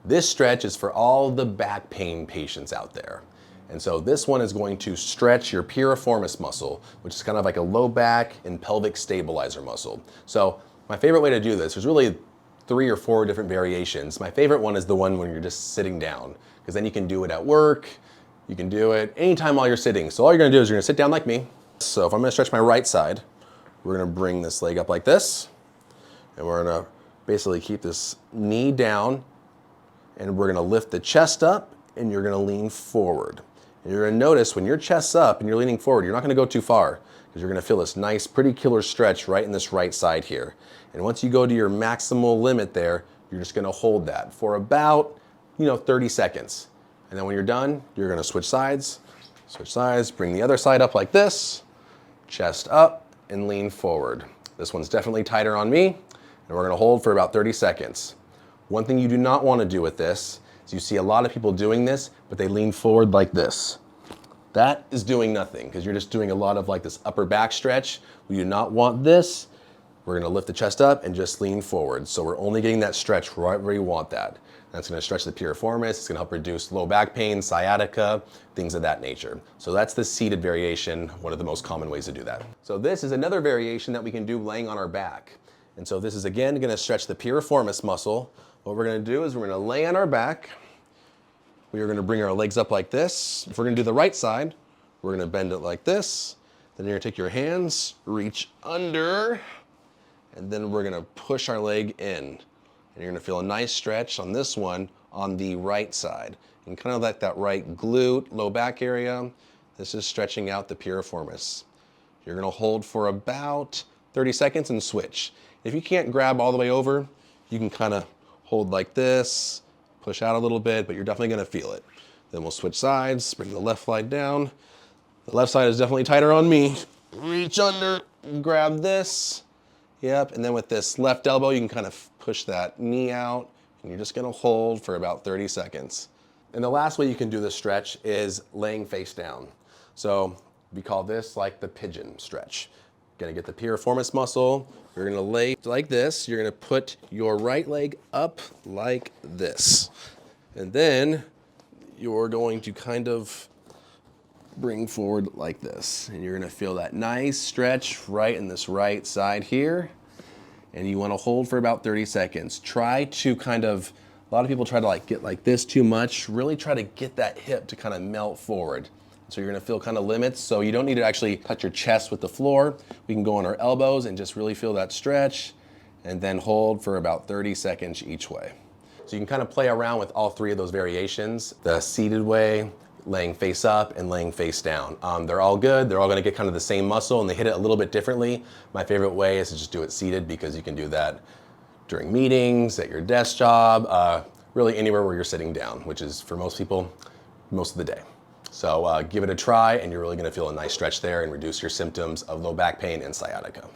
This stretch is for all the back pain patients out there. And so this one is going to stretch your piriformis muscle, which is kind of like a low back and pelvic stabilizer muscle. So my favorite way to do this, there's really 3 or 4 different variations. My favorite one is the one when you're just sitting down, because then you can do it at work, you can do it anytime while you're sitting. So all you're gonna do is you're gonna sit down like me. So if I'm gonna stretch my right side, we're gonna bring this leg up like this, and we're gonna basically keep this knee down, and we're gonna lift the chest up, and you're gonna lean forward. And you're gonna notice when your chest's up and you're leaning forward, you're not gonna go too far, because you're gonna feel this nice, pretty killer stretch right in this right side here. And once you go to your maximal limit there, you're just gonna hold that for about, 30 seconds. And then when you're done, you're gonna switch sides, bring the other side up like this, chest up, and lean forward. This one's definitely tighter on me, and we're gonna hold for about 30 seconds. One thing you do not wanna do with this is you see a lot of people doing this, but they lean forward like this. That is doing nothing, because you're just doing a lot of like this upper back stretch. We do not want this. We're gonna lift the chest up and just lean forward. So we're only getting that stretch right where you want that. That's gonna stretch the piriformis, it's gonna help reduce low back pain, sciatica, things of that nature. So that's the seated variation, one of the most common ways to do that. So this is another variation that we can do laying on our back. And so this is again gonna stretch the piriformis muscle. What we're gonna do is we're gonna lay on our back. We are gonna bring our legs up like this. If we're gonna do the right side, we're gonna bend it like this. Then you're gonna take your hands, reach under, and then we're gonna push our leg in. And you're gonna feel a nice stretch on this one on the right side. And kind of like that right glute, low back area. This is stretching out the piriformis. You're gonna hold for about 30 seconds and switch. If you can't grab all the way over, you can kind of hold like this, push out a little bit, but you're definitely gonna feel it. Then we'll switch sides, bring the left leg down. The left side is definitely tighter on me. Reach under, grab this. Yep, and then with this left elbow, you can kind of push that knee out, and you're just gonna hold for about 30 seconds. And the last way you can do this stretch is laying face down. So we call this like the pigeon stretch. You're gonna get the piriformis muscle, you're gonna lay like this, you're gonna put your right leg up like this. And then you're going to kind of bring forward like this. And you're gonna feel that nice stretch right in this right side here. And you wanna hold for about 30 seconds. Try to a lot of people try to like get like this too much. Really try to get that hip to kind of melt forward. So you're gonna feel kind of limits. So you don't need to actually touch your chest with the floor. We can go on our elbows and just really feel that stretch and then hold for about 30 seconds each way. So you can kind of play around with all 3 of those variations. The seated way, laying face up, and laying face down. They're all good. They're all gonna get kind of the same muscle, and they hit it a little bit differently. My favorite way is to just do it seated, because you can do that during meetings, at your desk job, really anywhere where you're sitting down, which is for most people, most of the day. So give it a try, and you're really gonna feel a nice stretch there and reduce your symptoms of low back pain and sciatica.